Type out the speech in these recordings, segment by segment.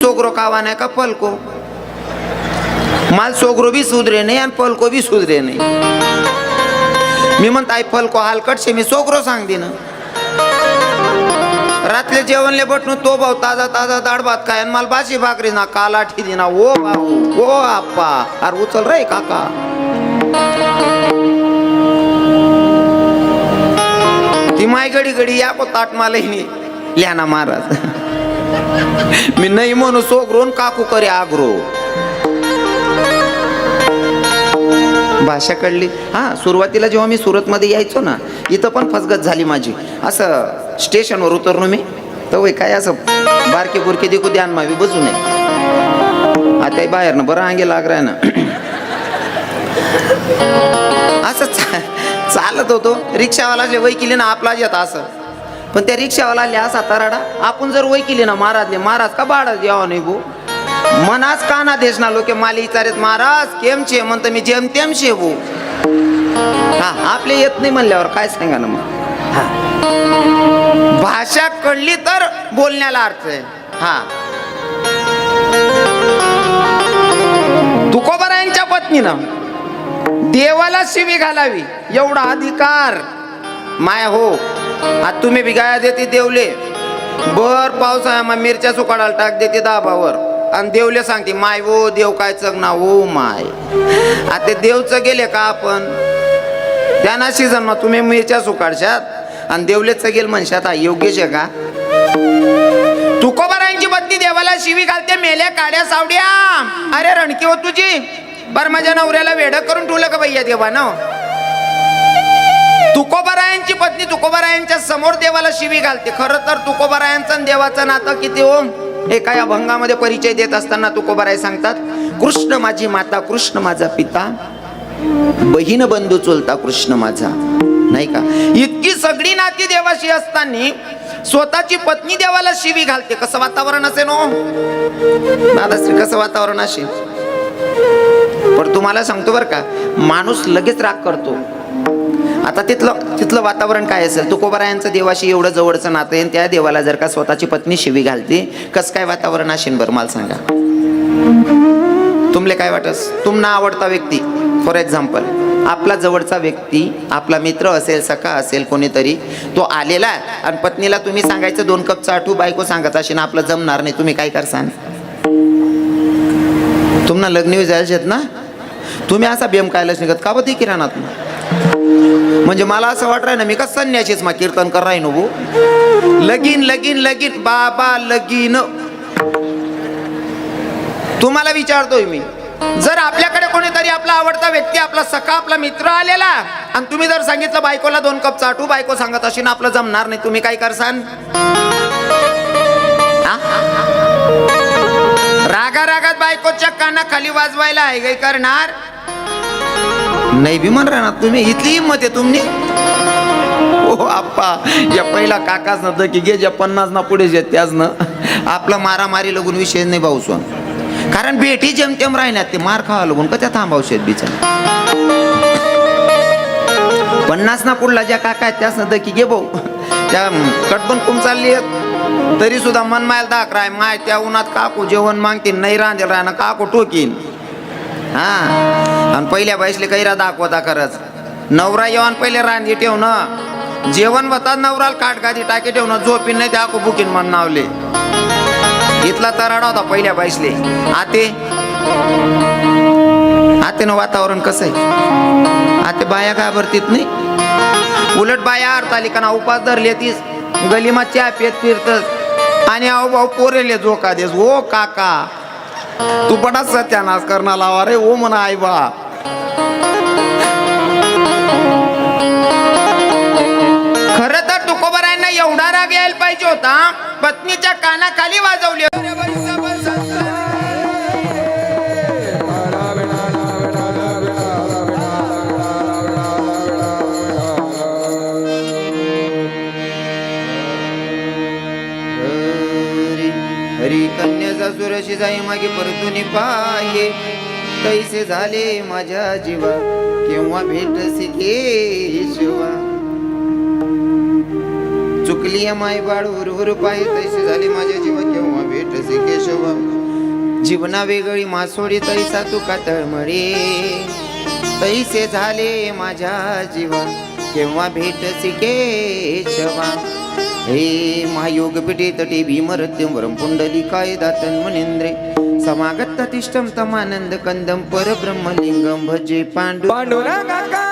सोगरो कावा नाही का पलको, माल सोगरो भी सुधरे नाही आणि पलको भी सुधरे नाही. मी म्हणत आई पलको हलकट शे, मी सोगरो सांगते ना. रातले जेवणले बटणू तो भाऊ ताजा ताजा दाळ भात काय आणि मला बाशी भाकरी ना काला ठिदी ना. ओ बाबू ओ आप्पा अरे उचल रे काका. ती माय गडी गडी या को ताट मला लिहाना महाराज. मी नाही म्हणू सोगरून काकू करे आग्रो. भाषा कळली. हा सुरुवातीला जेव्हा मी सुरतमध्ये यायचो ना, इथं पण फसगत झाली माझी. असं स्टेशनवर उतरलो मी तर काय असं बारके बुरके देखू द्यान मावी बसू नये. आता बाहेर ना बरं अंगे लाग राय ना. असं चालत होतो. रिक्षावाला वय केली ना आपला येत असं, पण त्या रिक्षावाला असा तराडा. आपण जर वय केली ना महाराज का बाळा यावं नाही भो. मनाच काना देश ना लोक माली विचारत महाराज केम छे म्हणतो मी जेम तेम शे भो. हा आपले येत नाही म्हणल्यावर काय सांगा ना मग. हा भाषा कळली तर बोलण्याला अर्थ आहे. हा तुकोबारायांच्या पत्नीनं देवाला शिवी घालावी एवढा अधिकार माया हो. आता तुम्ही बिगाया देते देवले बर पावसाळ्यामा मिरच्या सुकाडायला टाक देते दाबावर आणि देवले सांगते माय वो देव काय चगना हो माय. आता देवचं गेले का आपण त्यांना सीझन तुम्ही मिरच्या सुकाडशात आणि देवलेच गेल म्हणशात. हा योग्यच आहे का. तुकोबारायांची पत्नी देवाला शिवी घालते मेल्या काड्या सावड्या. अरे रणकी हो तुझी बर माझ्या नवऱ्याला वेड करून ठेवलं का भैया देवानं. तुकोबारायांची पत्नी तुकोबारायांच्या समोर देवाला शिवी घालते. खरं तर तुकोबारायांचं आणि देवाचं नातं किती ओम. एका या भंगामध्ये परिचय देत असताना तुकोबाराय सांगतात कृष्ण माझी माता कृष्ण माझा पिता बहीण बंधू चोलता कृष्ण माझा. नाही का इतकी सगळी नाती देवाशी असताना स्वतःची पत्नी देवाला शिवी घालते. कसं वातावरण असेल नो दादाश्री, कसं वातावरण असेल. पण तुम्हाला सांगतो बरं का माणूस लगेच राग करतो. आता तिथलं वातावरण काय असेल. तुकोबारायांचं देवाशी एवढं जवळचं नातं आहे, त्या देवाला जर का स्वतःची पत्नी शिवी घालते कसं काय वातावरण असेल बरं मला सांगा. तुमले काय वाटस. तुमना आवडता व्यक्ती फॉर एक्झाम्पल आपला जवळचा व्यक्ती आपला मित्र असेल सखा असेल कोणीतरी तो आलेला आणि पत्नीला तुम्ही सांगायचं 2 कप चाटू बायको सांगत असेल आपलं जमणार नाही. तुम्ही काय करसान. तुम्हाला लग्न जायचे ना तुम्ही असा बेम कायलाच निघत का बघ किराणात. म्हणजे मला असं वाटत ना मी का संन्याशीच मा कीर्तन कर राही नो. लगीन लगीन लगीन बाबा लगीन. तुम्हाला विचारतोय मी जर आपल्याकडे कोणीतरी आपला आवडता व्यक्ती आपला सखा आपला मित्र आलेला आणि तुम्ही जर सांगितलं बायकोला 2 कप चाटू बायको सांगत अशी ना आपलं जमणार नाही. तुम्ही काय करसान. रागा रागात बायकोच्या काना खाली वाजवायला आहे काय करणार नाही बी म्हण राहणार तुम्ही. इथली हिंमत आहे तुम्ही. ओ आप्पा या पहिला काकाच न की गे ज्या 50 ना पुढे जे त्याच न आपला मारामारी लगून विषय नाही भाऊसोन. कारण भेटी जेमतेम राहण्यात ते मार खावा लागून का त्या थांबावशेत बिचार. 50 ना पुढला ज्या काका आहेत त्याच न की गे भाऊ त्या कटबन कुम चालली तरी सुद्धा मन मायल दाख राय माय त्या उन्हात काकू जेवण मागतील नाही रांधेल राहणं काकू टोकीन. हा आणि पहिल्या बाईसले कैरा दाखवता खरंच. नवरा येऊन पहिले रांधी ठेवणं जेवण होता नवराला काटगादी टाके ठेवणं झोपीन नाही त्या बुकीन मन नावले. इथला तराडा होता पहिल्या बाईसले. आते न वातावरण कसं आहे. आते बाया घाबरतीत नाही. उलट बाया हरतालिकाना उपास धरले तीच गलीमा चहा पेत फिरतस आणि अहो भाऊ पोरेले झोका देस. ओ काका तू बडा सत्यानाश करणार लावा रे ओ म्हणा आई बा. खर तर तुकोबारायांना एवढा राग यायला पाहिजे होता पत्नीच्या कानाखाली वाजवली. हरी कन्याचा सुरशी जाई मागे परतून पाये तैसे झाले माझ्या जीवा केव्हा भेट केशवा. चुकली माय बाळ उरवर पाय तैसे झाले माझ्या जीवा केव्हा भेट केशवा. जीवना वेगळी मासोळी तैसा तुका तळमळे, तैसे झाले माझ्या जीवन केव्हा भेटसी केशवा. हे महायोग पिठे तटे भीमरत्यं वरं पुंडलिकाय दातन मनेंद्रे, समागत तिष्ठं तमानंद कंदं परब्रह्मलिंगं भजे पांडुरंगा.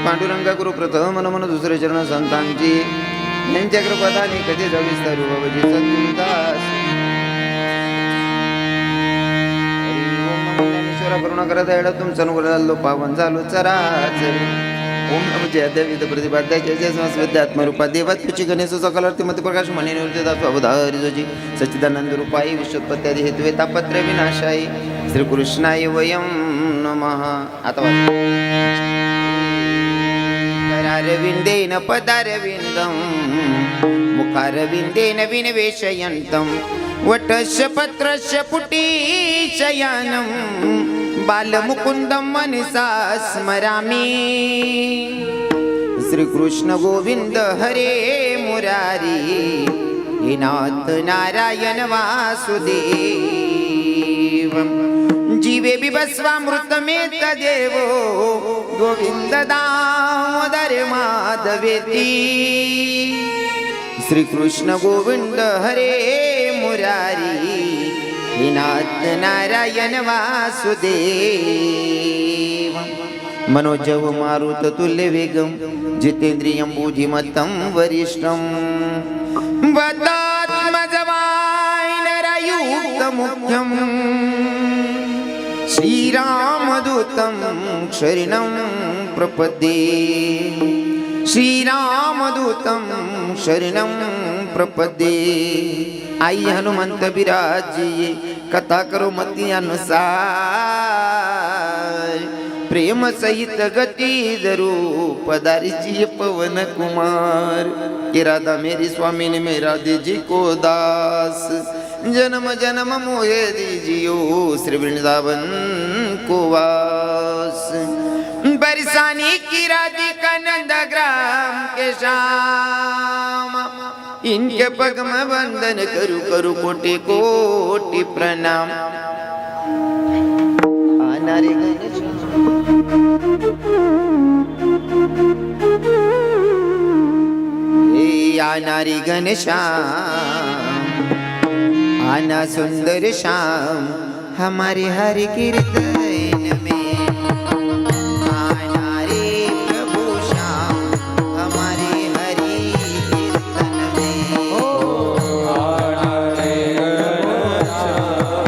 पांडुरंगा गुरु प्रथम मन मन दुसरे चरण संतांची यांच्या कृपादाने कधी जविस्तारू बाबाजी सद्गुरुदास. ओम ज्ञानेश्वरा करुणा करत आहे तुमचा अनुग्रह पावन झालो चराचरी. ओम नमो जयदेविद प्रतिपाद्याचे जयस्वास विद्यात्मरूपा देवात तुझी गणेश सकलार्थी मत प्रकाश म्हणे निवृत्ती दातो अवधारी जोजी सच्चिदानंद रूपाई विश्वोत्पत्त्यादी हेतुवे तापत्र्य विनाशाई श्रीकृष्णाय वयं नमः. आता करारविंदेन पदारविंदं मुखारविंदेन विनिवेशयन्तं वटस्य पत्रस्य पुटीशयानं बालमुकुन्दं मनसा स्मरामि. श्रीकृष्ण गोविंद हरे मुरारी हे नाथ नारायण वासुदेव. जीवे बिभस्वामृतमेत देवो गोविंद दामोदर माधवेती. श्रीकृष्ण गोविंद हरे मुरारी हे नाथ नारायण वासुदेव. मनोजव मारुत तुल्य वेगं जितेंद्रियं बुद्धिमत्तं वरिष्ठं वदात्मजवायनरयुक्तमुख्यं श्रीरामदूतं शरणं प्रपद्ये. श्रीरामदूतं शरणं प्रपद्ये. आई हनुमंत बिराजिये कथा करो मती अनुसार. प्रेम सहित गती जरू पदारी जी पवन कुमार. कि राधा मेरी स्वामी ने मेरा दीजी को दास. जन्म जन्म मोहे दीजियो श्री वृंदावन को वास. बरसानी की राधिका नंद ग्राम के श्याम. इनके पग में वंदन करू करू कोटि कोटि प्रणाम. आनारे आनारी घनश्याम आना सुंदर श्याम हमारे हर कीर्तन में. आना रे प्रभु श्याम हमारे हरि कीर्तन में. आना रे घनश्याम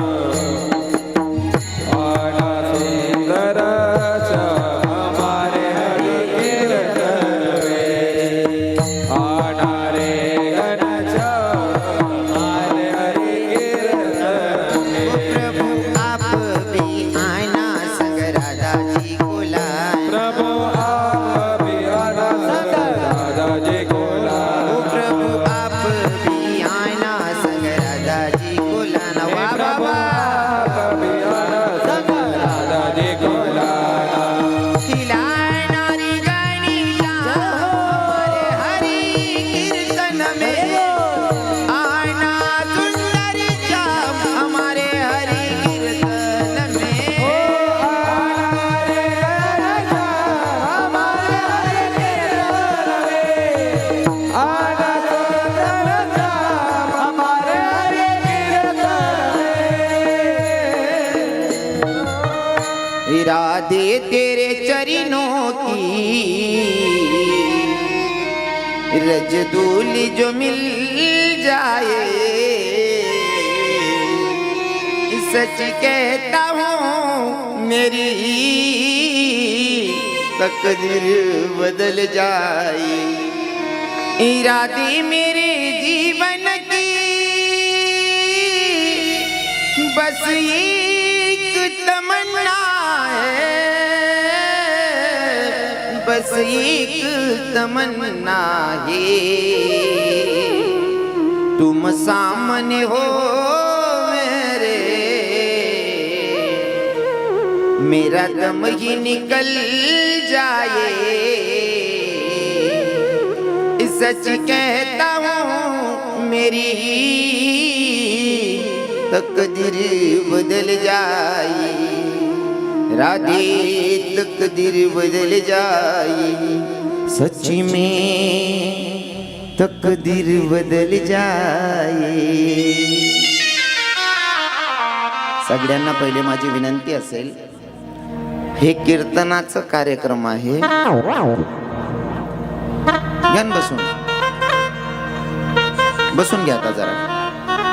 आना सुंदर श्याम हमारे हरि कीर्तन में. आना रे घनश्याम हमारे हरि कीर्तन में. प्रभु आप भी आना राधे तेरे चरणों की रजदूल जो मिल जाए, सच कहता हूँ मेरी तकदीर बदल जाए। इरादे मेरे जीवन की बस एक तमन्ना है, बस एक तमन्ना है, तुम सामने हो मेरे, मेरा दम ही निकल जाए। सच कहता हूँ मेरी तकदीर बदल जाए, राधे तकदीर बदल जाए, सच में तकदीर बदल जाए। सगळ्यांना पहिले माझी विनंती असेल, हे कीर्तनाचं कार्यक्रम आहे, घ्या न बसून घ्या आता जरा।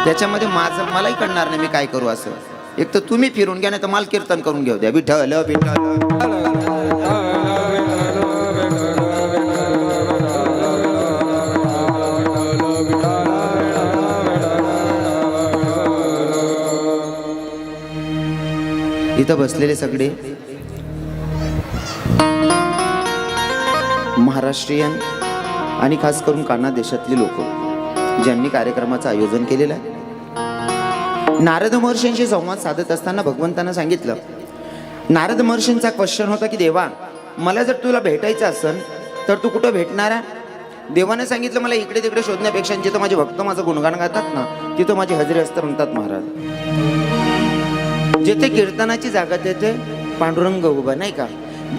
त्याच्यामध्ये मलाही कळणार नाही मी काय करू असं। एक तर तुम्ही फिरून घ्या, नाही तर मला कीर्तन करून घेऊ द्या। विठ्ठल विठ्ठल इथं बसलेले सगळे महाराष्ट्रीयन आणि खास करून कान्हा देशातली लोक ज्यांनी कार्यक्रमाचं आयोजन केलेलं आहे। नारद महर्षींशी संवाद साधत असताना भगवंतानं सांगितलं, नारद महर्षींचा क्वेश्चन होता की देवा, मला जर तुला भेटायचं असेल तर तू कुठं भेटणार आहे? देवाने सांगितलं, मला इकडे तिकडे शोधण्यापेक्षा जिथं माझे भक्त माझं गुणगान गातात ना, तिथं माझी हजेरी असतं म्हणतात महाराज। जिथे कीर्तनाची जागा तिथे पांडुरंग उभा, नाही का?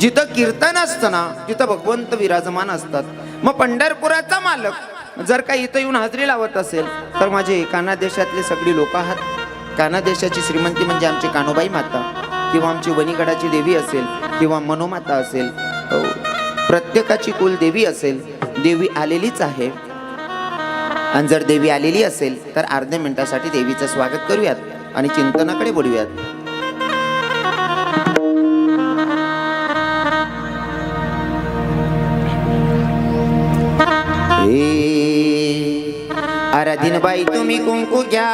जिथं कीर्तन असतं ना तिथं भगवंत विराजमान असतात। मग पंढरपुराचा मालक जर काही इथं येऊन हजेरी लावत असेल तर माझे कान्हा देशातले सगळी लोक आहात। कान्हा देशाची श्रीमंती म्हणजे आमची कान्होबाई माता किंवा आमची वणीगडाची देवी असेल किंवा मनोमाता असेल, प्रत्येकाची कुलदेवी असेल, देवी आलेलीच आहे। आणि जर देवी आलेली असेल तर अर्ध्या मिनिटासाठी देवीचं स्वागत करूयात आणि चिंतनाकडे बोलूयात। आराधीन बाई तुम्ही कुंकू घ्या,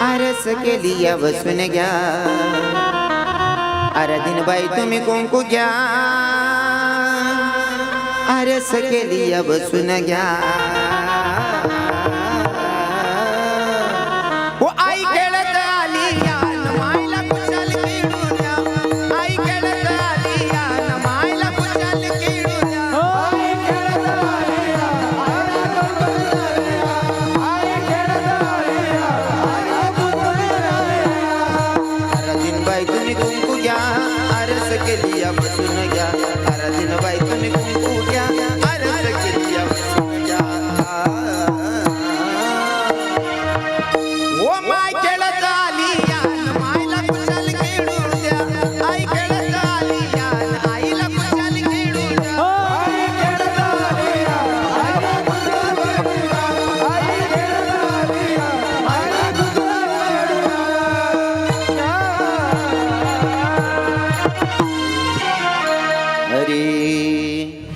आरस केली बसून घ्या। आराधीन बाई तुम्ही कुंकू घ्या, आरस केली बसून घ्या। ओ आई खेळत आली मायला कुशाल खेळू द्या, आई खेळत आली मायला कुशाल खेळू द्या। आराधीन बाई तुम्ही कुंकू घ्या, आरस केली बसून घ्या। आराधीन बाई तुम्ही कुंकू घ्या, आरस केली बसून घ्या। ओ माय खेळत आली मायला कुशाल खेळू द्या, आई खेळत आली आईला कुशाल खेळू द्या।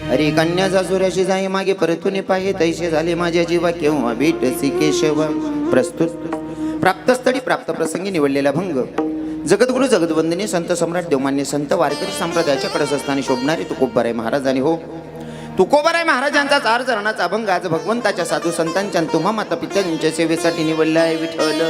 हरी कन्या सासुराशी जाई मागे परतून पाहे, तैसे झाले माझ्या जीवा केव्हा भेटसी केशव। प्रस्तुत प्राप्तस्थळी प्राप्त प्रसंगी निवडलेला भंग। जगद्गुरु जगदवंदनीय संत सम्राट देवमान्य संत वारकरी संप्रदायाच्या कडसस्थानी शोभणारे तुकोबाराय महाराजांनी हो तुकोबाराय महाराजांचा 4 चरणाचा अभंग आज भगवंताच्या साधू संतांच्या तुम्हा माता पित्यांच्या सेवेसाठी निवडला आहे। विठ्ठल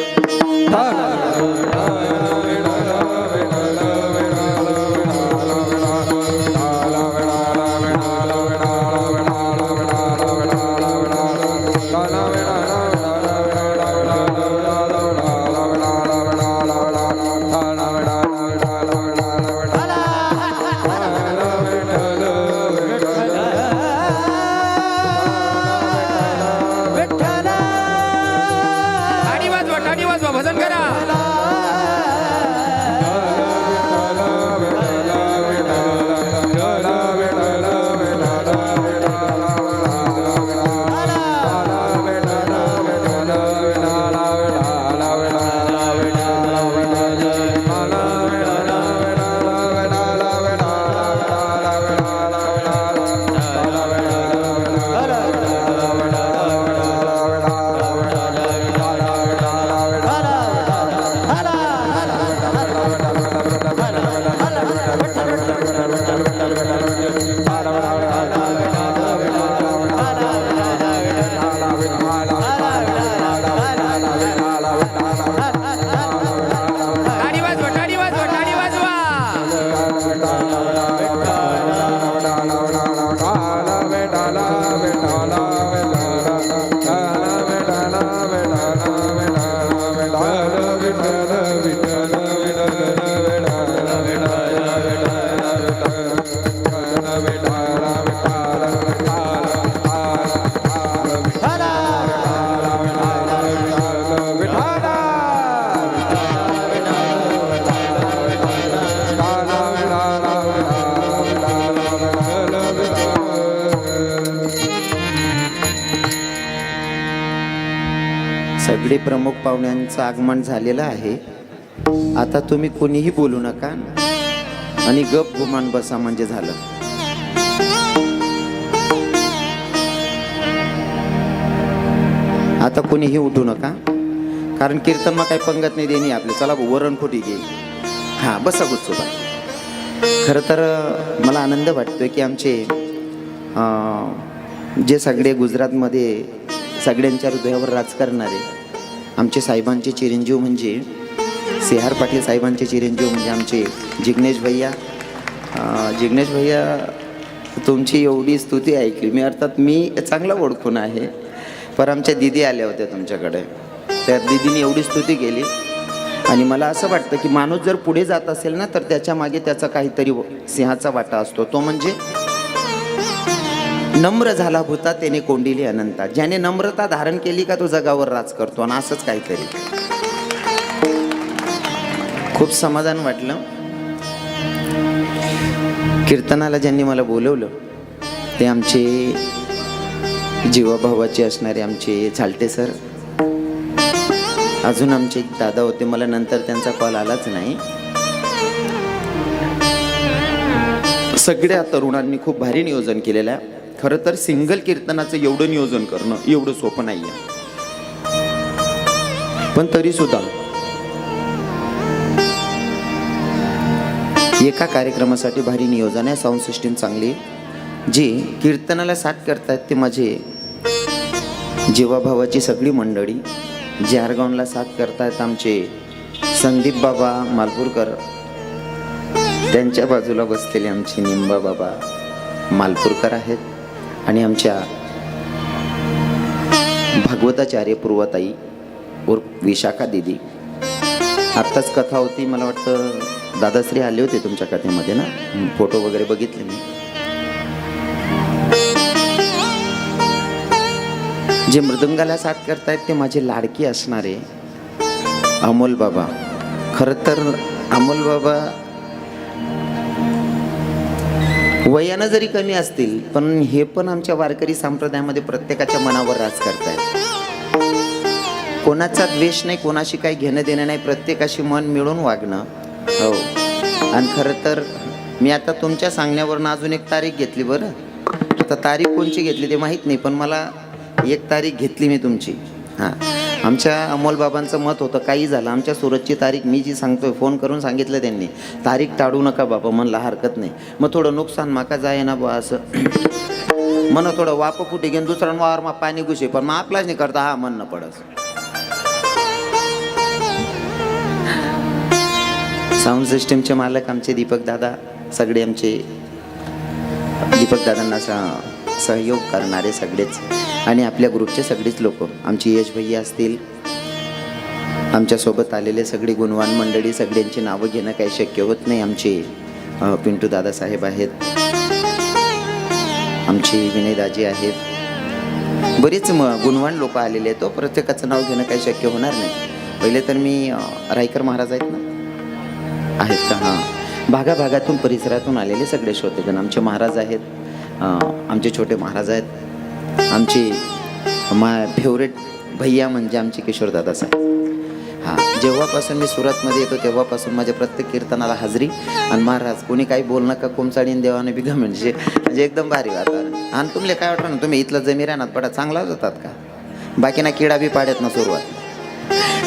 सगळे प्रमुख पाहुण्यांचं आगमन झालेलं आहे. आता तुम्ही कोणीही बोलू नका आणि गप गुमान बसा म्हणजे झालं. आता कोणीही उठू नका, कारण कीर्तन मग काही पंगत नाही देणी आपले. चला वरण खोटी घे. हा बसा गुच्चोबा. खरं तर मला आनंद वाटतोय की आमचे जे सगळे गुजरातमध्ये सगळ्यांच्या हृदयावर राज करणारे आमचे साहेबांचे चिरंजीव म्हणजे सी.आर. पाटील साहेबांचे चिरंजीव म्हणजे आमचे जिग्नेश भैया. जिग्नेश भैया, तुमची एवढी स्तुती ऐकली मी, अर्थात मी चांगला ओळखून आहे, पण आमच्या दिदी आल्या होत्या तुमच्याकडे. त्या दिदीने एवढी स्तुती केली आणि मला असं वाटतं की माणूस जर पुढे जात असेल ना तर त्याच्या मागे त्याचा काहीतरी सिंहाचा वाटा असतो. तो म्हणजे नम्र झाला भूता त्याने कोंडिली अनंता. ज्याने नम्रता धारण केली का तो जगावर राज करतो. आणि असंच काहीतरी खूप समाधान वाटलं. कीर्तनाला ज्यांनी मला बोलवलं ते आमचे जीवाभावाचे असणारे आमचे झालटे सर. अजून आमचे एक दादा होते, मला नंतर त्यांचा कॉल आलाच नाही. सगळ्या तरुणांनी खूप भारी नियोजन केलेलं आहे. खरं तर सिंगल कीर्तनाचं एवढं नियोजन करणं एवढं सोपं नाही आहे, पण तरी सुद्धा एका कार्यक्रमासाठी भारी नियोजन आहे. साऊंड सिस्टीम चांगली. जे कीर्तनाला साथ करतात ते माझे जीवाभावाची सगळी मंडळी. जारगावला साथ करतायत आमचे संदीप बाबा मालपूरकर. त्यांच्या बाजूला बसलेले आमचे निंबा बाबा मालपूरकर आहेत. आणि आमच्या भागवताचार्य पूर्वताई उर्फ विशाखा दिदी. आत्ताच कथा होती, मला वाटतं दादाश्री आले होते तुमच्या कथेमध्ये ना, फोटो वगैरे बघितले मी. जे मृदंगाला साथ करतायत ते माझे लाडकी असणारे अमोल बाबा. खरं तर अमोल बाबा वयानं जरी कमी असतील पण हे पण आमच्या वारकरी संप्रदायामध्ये प्रत्येकाच्या मनावर राज करतायत. कोणाचा द्वेष नाही, कोणाशी काही घेणं देणं नाही, प्रत्येकाशी मन मिळून वागणं. हो. आणि खरं तर मी आता तुमच्या सांगण्यावरनं अजून एक तारीख घेतली. बरं, आता तारीख कोणची घेतली ते माहीत नाही, पण मला एक तारीख घेतली मी तुमची. हां, आमच्या अमोल बाबांचं मत होतं काही झालं आमच्या सुरतची तारीख मी जी सांगतोय, फोन करून सांगितलं त्यांनी तारीख टाळू नका बाबा. म्हणलं हरकत नाही. मग थोडं नुकसान माका जाय ना बा असं म्हणा, थोडं वाप कुठे घेऊन दुसरा वावर मग पाणी घुसे, पण मग आपलाच नाही करता हा म्हणणं पडस. साऊंड सिस्टीमचे मालक आमचे दीपक दादा, सगळे आमचे दीपक दादांना सहयोग करणारे सगळेच, आणि आपल्या ग्रुपचे सगळेच लोक, आमची यश भैया असतील, आमच्यासोबत आलेले सगळी गुणवान मंडळी, सगळ्यांची नावं घेणं काही शक्य होत नाही. आमचे पिंटू दादासाहेब आहेत, आमची विनयदाजी आहेत, बरेच गुणवान लोक आलेले आहेत. तो प्रत्येकाचं नाव घेणं काही शक्य होणार नाही. पहिले तर मी रायकर महाराज आहेत ना, आहेत का? हां, भागाभागातून परिसरातून आलेले सगळे श्रोतेगण आमचे महाराज आहेत. आमचे छोटे महाराज आहेत. आमचे फेवरेट भैया म्हणजे आमचे किशोरदादा साहेब. हां, जेव्हापासून मी सुरतमध्ये येतो तेव्हापासून माझ्या प्रत्येक कीर्तनाला हाजरी. आणि महाराज कोणी काही बोल नका, कोमचाडीन देवाने बिघा म्हणजे एकदम भारी वातावरण. आणि तुम्हाला काय वाटतं ना, तुम्ही इथलं जमीर रानात पडा चांगला जातात का? बाकी ना किडा बी पाड्यात ना सुरुवात.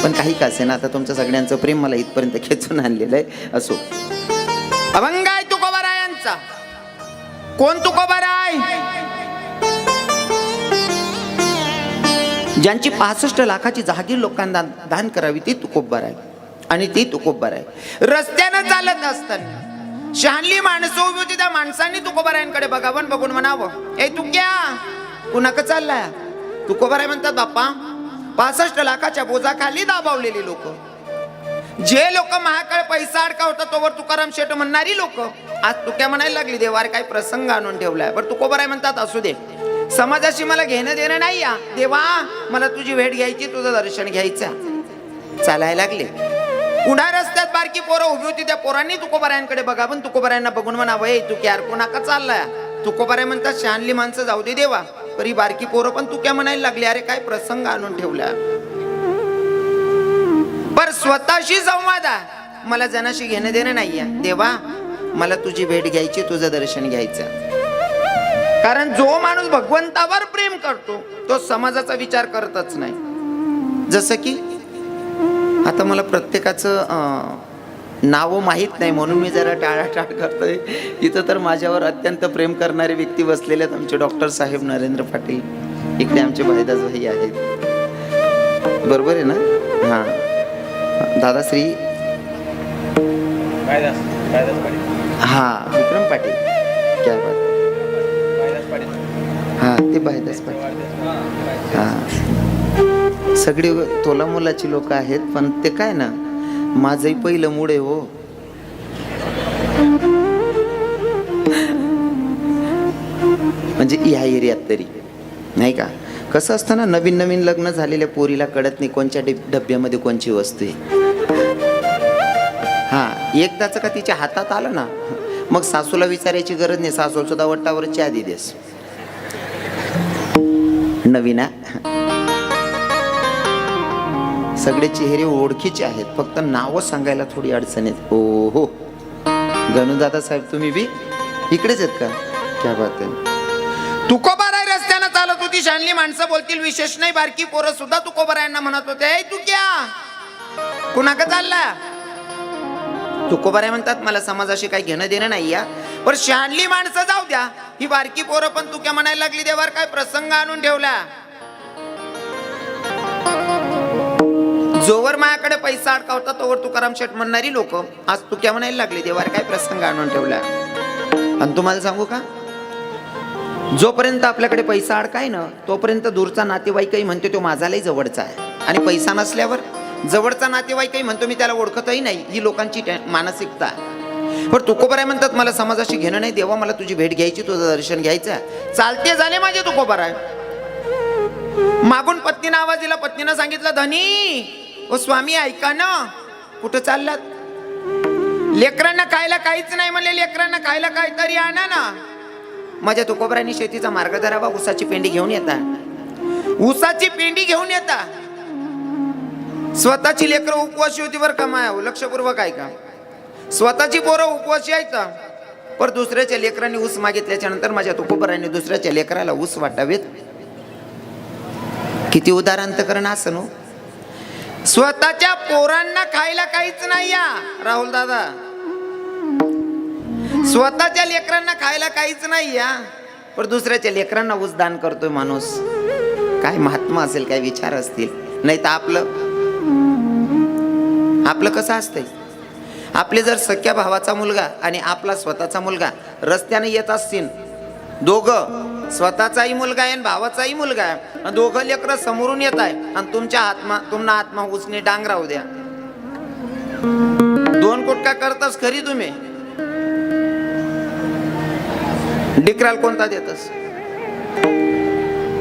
पण काही का असे ना, आता तुमचं सगळ्यांचं प्रेम मला इथपर्यंत खेचून आणलेलं आहे. असो, अभंग आहे तुकोबारायांचा. कोण तुकोबाराय? ज्यांची 65 लाखाची जहागीर लोकांना दान करावी ती तुकोबाराय. आणि ती तुकोबाराय रस्त्यानं चालत असताना शहाणली माणसं उभी होती, त्या माणसांनी तुकोबारायांकडे बघावं, बघून म्हणावं, ए तू क्या कुणाक चाललाय? तुकोबाराय म्हणतात, बाप्पा 65 लाखाच्या बोजाखाली दाबावलेली लोक, जे लोक महाकाळ पैसा अडका होता तोवर तुकाराम शेठ म्हणणारी लोक आज तुक्या म्हणायला लागली, देवार काय प्रसंग आणून ठेवलाय. बरं, तुकोबाराय म्हणतात, असू दे, समाजाशी मला घेणं देणं नाही या देवा, मला तुझी भेट घ्यायची, तुझं दर्शन घ्यायचं. चालायला लागले. पुढा रस्त्यात बारकी पोरं उभी होती, त्या पोरांनी तुकोबारायांकडे बघावं, तुकोबारायांना बघून म्हणावं, ए तू क्या कोणाका चाललाय? तुकोबाराय म्हणतात, शहाणली माणसं जाऊ दे देवा, परी बारकी पोरं पण तू क्या म्हणायला लागली, अरे काय प्रसंग आणून ठेवला. स्वतःशी संवाद मला जनाशी घेणं देणं नाहीये. देवा मला तुझी भेट घ्यायची, तुझं दर्शन घ्यायचं. कारण जो माणूस भगवंतावर प्रेम करतो तो समाजाचा विचार करतच नाही. जसं की आता मला प्रत्येकाचं नाव माहीत नाही म्हणून मी जरा टाळाटाळ करतोय. इथं तर माझ्यावर अत्यंत प्रेम करणारे व्यक्ती बसलेले आहेत. आमचे डॉक्टर साहेब नरेंद्र पाटील, इकडे आमचे भाईदास भाई आहेत, बरोबर आहे ना? हां, दादाश्री हां विक्रम पाटील, क्या बात. हां ते भाईदास पाटील. हां सगळी तोला मुलाची लोक आहेत. पण ते काय ना, माझंही पहिलं मूड आहे हो. म्हणजे ह्या एरियात तरी नाही का, कसं असतं ना, नवीन नवीन लग्न झालेल्या पोरीला कळत नाही कोणच्या डब्यामध्ये कोणची वस्तू आहे. हा एकदाच का तिच्या हातात आलं ना, मग सासूला विचारायची गरज नाही, सासू सुद्धा वट्टावर चहा देस. नवीन सगळे चेहरे ओळखीचे आहेत, फक्त नावं सांगायला थोडी अडचण आहेत. हो हो गणूदादा साहेब तुम्ही बी इकडेच आहेत का? क्या बात आहे. तुकोबाराय रस्त्यानं चालत होती, शानली माणसं बोलतील विशेष नाही, बारकी पोरं सुद्धा तुकोबारायांना म्हणत होते, ए तू क्या कुणाक चालला? तुकोबाराय म्हणतात मला समाजाशी काही घेणं देणं नाही या, पण शानली माणसं जाऊ द्या, ही बारकी पोरं पण तू क्या म्हणायला लागली. देवावर काय प्रसंग आणून ठेवला. जोवर माझ्याकडे पैसा अडकावता तोवर तुकाराम शेठ म्हणणारी लोक आज तू क्या म्हणायला लागली. देवावर काय प्रसंग आणून ठेवला. आणि तुम्हाला सांगू का, जोपर्यंत आपल्याकडे पैसा अडकाय ना तोपर्यंत दूरचा नातेवाईकही म्हणतो तो माझालाही जवळचा आहे, आणि पैसा नसल्यावर जवळचा नातेवाईकही म्हणतो मी त्याला ओळखतही नाही. ही लोकांची मानसिकता. पण तुकोबाराय म्हणतात मला समाजाशी घेणं नाही. देवा मला तुझी भेट घ्यायची, तुझं दर्शन घ्यायचं. चालते झाले माझे तुकोबाराय. मागून पत्नीनं आवाज दिला. पत्नीनं सांगितलं धनी ओ स्वामी ऐका ना, कुठं चाललात? लेकरांना खायला काहीच नाही म्हणले, लेकरांना खायला काहीतरी आणा ना. माझ्या तुकोबारायांनी शेतीचा मार्ग धरावा. ऊसाची पेंडी घेऊन येता, ऊसाची पेंडी घेऊन येता. स्वतःची लेकरं उपवासी होती बरं का माया, लक्षपूर्वक ऐका. स्वतःची पोरं उपवासी आहेत, पर दुसऱ्याच्या लेकरांनी ऊस मागितल्याच्या नंतर माझ्या तुकोबारायांनी दुसऱ्याच्या लेकराला ऊस वाटावेत. किती उदाहरण असं नो. स्वतःच्या पोरांना खायला काहीच नाही या राहुल दादा, स्वतःच्या लेकरांना खायला काहीच नाही या, पण दुसऱ्याच्या लेकरांना ऊस दान करतोय माणूस. काय महात्मा असेल, काय विचार असतील. नाही तर आपलं कसं असतंय, आपले जर सख्या भावाचा मुलगा आणि आपला स्वतःचा मुलगा रस्त्याने येत असतील, दोघं स्वतःचाही मुलगा आहे आणि भावाचाही मुलगा आहे, दोघं लेकरं समोरून येत आहे, आणि तुमना आत्मा उसने डांग राहू द्या. दोन कुटका करतस खरी तुम्ही, डिकराल कोणता देतस?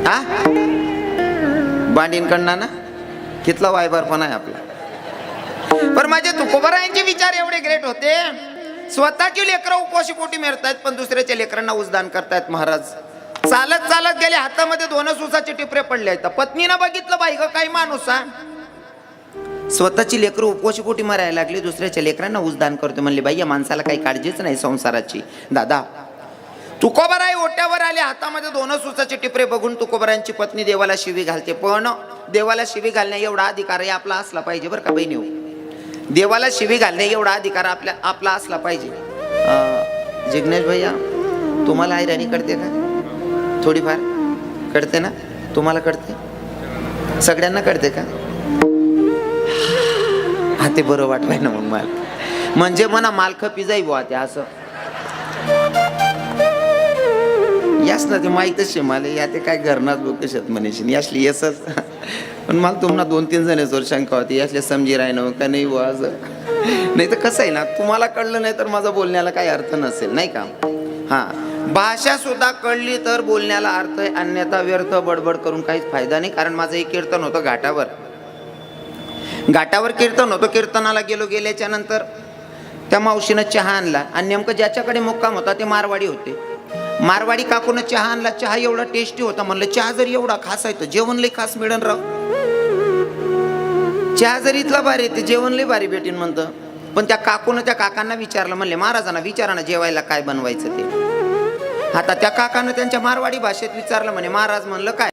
हा बांडींकडना ना, कितला वायबार पण आहे आपला. पण माझे तुकोबारायांचे विचार एवढे ग्रेट होते. स्वतःची लेकरं उपवाशी पोटी मेरतायत, पण दुसऱ्याच्या लेकरांना उसदान करतायत. महाराज चालत चालत गेले, हातामध्ये 2 ऊसाचे टिपरे पडले आहेत. पत्नीनं बघितलं, बाई ग काय माणूस हा, स्वतःची लेकरं उपवाशी पोटी मारायला लागली, दुसऱ्याच्या लेकरांना उसदान करतो. म्हणले बाई या माणसाला काही काळजीच नाही संसाराची. दादा तुकोबाराय ओट्यावर आले, हातामध्ये 2 ऊसाचे टिपरे बघून तुकोबारायांची पत्नी देवाला शिवी घालते. पण देवाला शिवी घालण्या एवढा अधिकार आपला असला पाहिजे बरं का बहिणी. देवाला शिवी घालणे एवढा अधिकार आपला असला पाहिजे. जिग्नेश भैया तुम्हाला ऐराणी कळते का? थोडीफार कळते ना? तुम्हाला कळते? सगळ्यांना कळते का? हा ते बरं वाटलंय ना मग मला, म्हणजे मना मालख पिजाई बुवा ते असं यास ना, ते माहीतच आहे मला. या ते काय घरनाच लोक शेत म्हणे यासली येसच. पण मला तुम्हाला 2-3 जणांवर शंका होती, यासले समजी राहिनो का नाही बुवा असं. नाही तर कसं आहे ना, तुम्हाला कळलं नाही तर माझा बोलण्याला काही अर्थ नसेल नाही का. हां भाषा सुद्धा कळली तर बोलण्याला अर्थ आहे, अन्यथा व्यर्थ बडबड करून काहीच फायदा नाही. कारण माझं एक कीर्तन होतं घाटावर कीर्तन होतं. कीर्तनाला गेल्याच्या नंतर त्या मावशीनं चहा आणला, आणि नेमकं ज्याच्याकडे मुक्काम होता ते मारवाडी होते. मारवाडी काकूनं चहा आणला. चहा एवढा टेस्टी होता. म्हणलं चहा जर एवढा खास आहे तर जेवण लई खास मिळन राव. चहा जरी इथला भारी ते जेवण लय भारी भेटीन म्हणतं. पण त्या त्या काकांना विचारलं, म्हणले महाराजांना विचारा ना जेवायला काय बनवायचं ते. आता त्या काकानं त्यांच्या मारवाडी भाषेत विचारलं, म्हणे महाराज म्हणलं काय